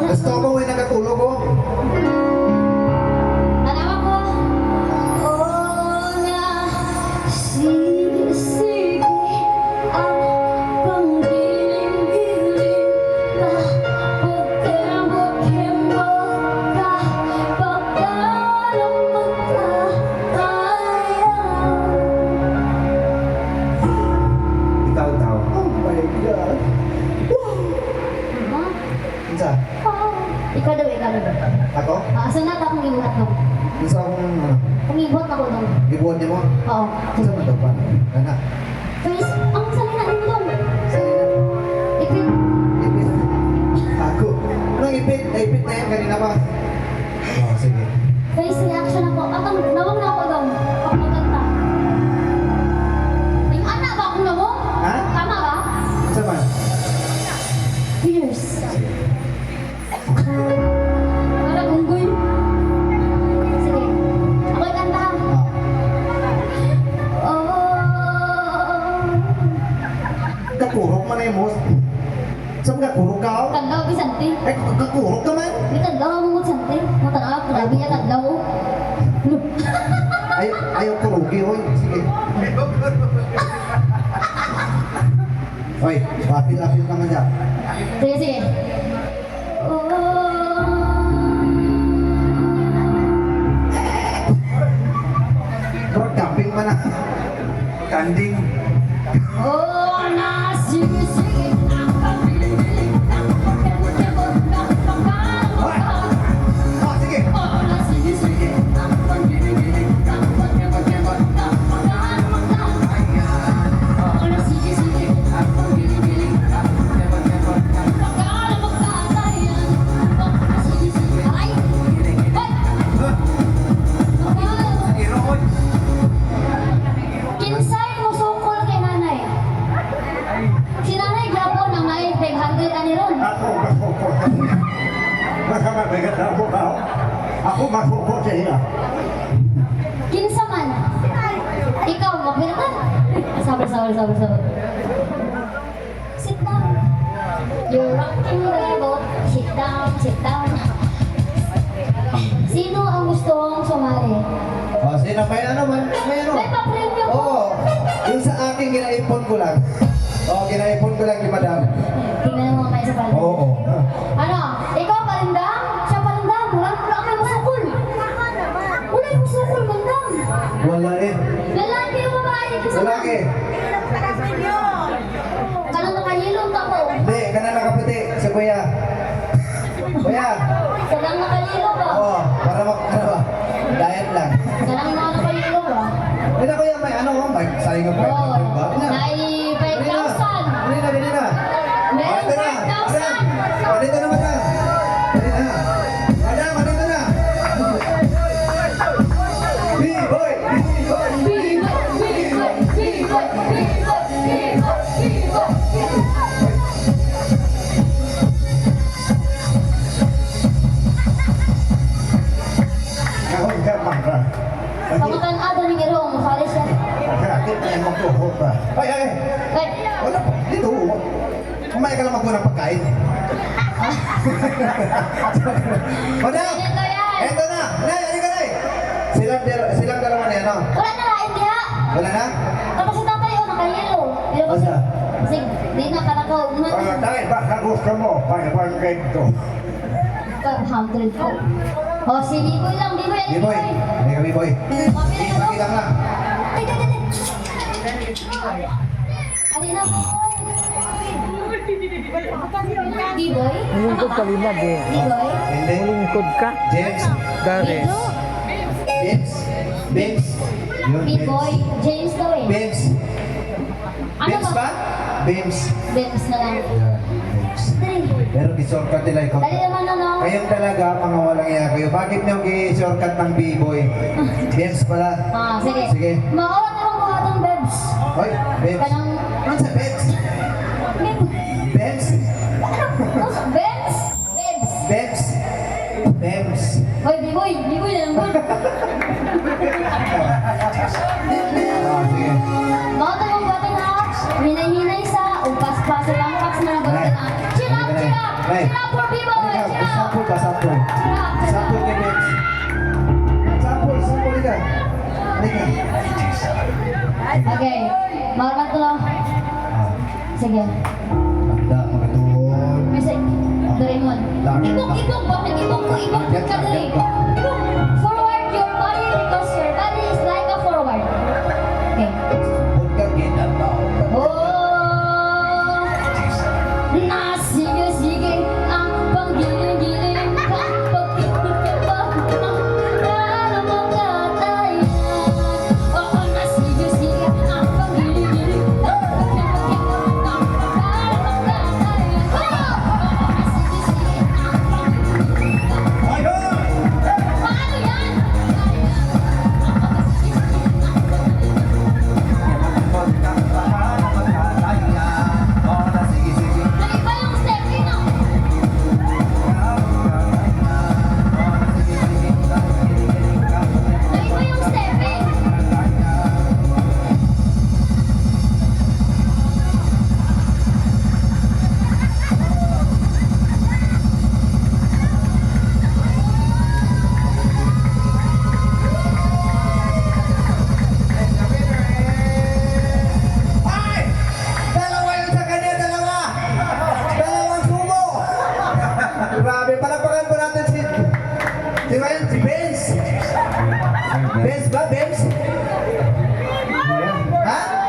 Gusto ko may nagatulog ko. Alam ko, oh na, sige, ang panggiling-giling ka, pagkembok-kembok ka, pagkalang magkakaya. Ikaw. Oh my God. Ha? Isa. Ikaw daw. Ako? Asa na akong gibuhat mo? Isa akong ano. Pangibuhat ako daw. Ibuwan niyo mo? Oo. Isa man daw pa. Anak. Guys, ang salina din mo daw. Ipin. Ipit. Ako. Anong ipit? Ipit na yan kanina pa. Oh, sige. Guys, reaction ako. Atang nawang na ako daw. Pag maganda. Yung anak ba akong nawang? Ha? Tama ba? Isa man. Fierce. Parang unggoy. Sige. Ako'y kanta. Oh. Kakurok man na yung most. Saan kakurok ka? Kadlaw, bisanti. Ay, kakurok ka man? May kadlaw ang mga santi. Matanaw, grabe niya kadlaw. Ayaw kurugi, hoy. Sige. Hoy, lapit naman dyan. Sige. Bro, dumping man na. Kanding. Oh, na sige. Ang pagbiling ng pagkembok ng pagkakaya. Oh, sige. Oh, na sige. Ang pagbiling ng pagkembok ng pagkakaya. Oh, na sige. Ang pagbiling ng pagkembok ng pagkakaya. Oh, na sige. Ay! Hoy! Kinsay mo sukol kay nanay? Si nanay gapon ang may 500 ani ron. Ako masuko sa iya. Kinsa man? Ikaw mapil ka? Sabar. Sit down. You're rocking the boat. Sit down. Sino ang gustong sumali? O, sino? May ano man? May ano? May pa-premyo ko. Oo. Yung sa akin, ginaipon ko lang. Oo, ginaipon ko lang ni madam. Tingnan mo kayo sa pala. Oo. Ano? Ikaw palindang? Siya palindang? Wala kayo masukol. Wala yung masukol, bandang. Wala eh. Lalaki yung babae. Lalaki. Kanang nakahilong ka po. Hindi, ka na nakaputi. Si Kuya. Kuya. Kanang nakahilong ba? Oo, para ano ba? Diet lang. Kanang mga nakahilong ba? Hindi Kuya, may ano mo? May sayang ng Oo. ba? Nai 5,000. Dali na. Meron Dito na. 5,000. Dito na, madam. Dali na. Madam, dito na. B-boy. Kahon ka, mangka. Pangutan ado ni Irong, masali siya. Bakit yan magtuhot ba? Ay! Wait. Wala pa. Dito. Kumain ka lang magmuna pagkain. Madam! Ganito yan. Eto na! Nay, ano ka, Nay? Silang dalawa na yan, no? Wala na lain diha. Wala na? Tapos si tatay o nakahilo. Pero kasi, Asa? sige, di na kalakaw. Dahil baka gusto mo, pag-pag to. 500 po. O, si Biboy lang. Biboy, ano B-boy. Hindi ka, B-boy. Mami na Pakita lang lang. Ay, alina po. Biboy? Mulungkod ka lima, di. Biboy? Hindi. Mulungkod ka. James. Dares. James. Yun, Biboy? James daw eh. James. Ano James ba? James. James na lang. Yan, James. Dali. Pero gi-shortcut nila ikaw. Dali naman ano. Kayong talaga, mga walang iya kayo. Bakit nyo gi-shortcut ng B-boy? James pala. Ah, sige. Sige. Maorat naman ko atong bebs. Hoy, Babes. Kanang... Ano sa Babes? Babes? Ano? Bebs? Bebs. Babes? Babes. Hoy, Biboy. Biboy na lang ba? Ah, sige. Mga tagong bata na hinay-hinay sa upas-pas lang paks na nabot na. Chill up! Nay. Cheer up for B-Boy! Halika, Cheer up! sample ka, sample. Cheer up! Cheer Sample up! kay Vince. Sample ka. Halika. Okay. Marman to lang. Ah, Sige. Handa, mga tol. Kasi, Doraemon. Laki. Ibog! Bakit ibog ko? Ibog Yan ka ka, dali. yan ka. Ibog! Forward your body because your body is like a forward. Okay. Huwag ka ginataw. Oh! Na!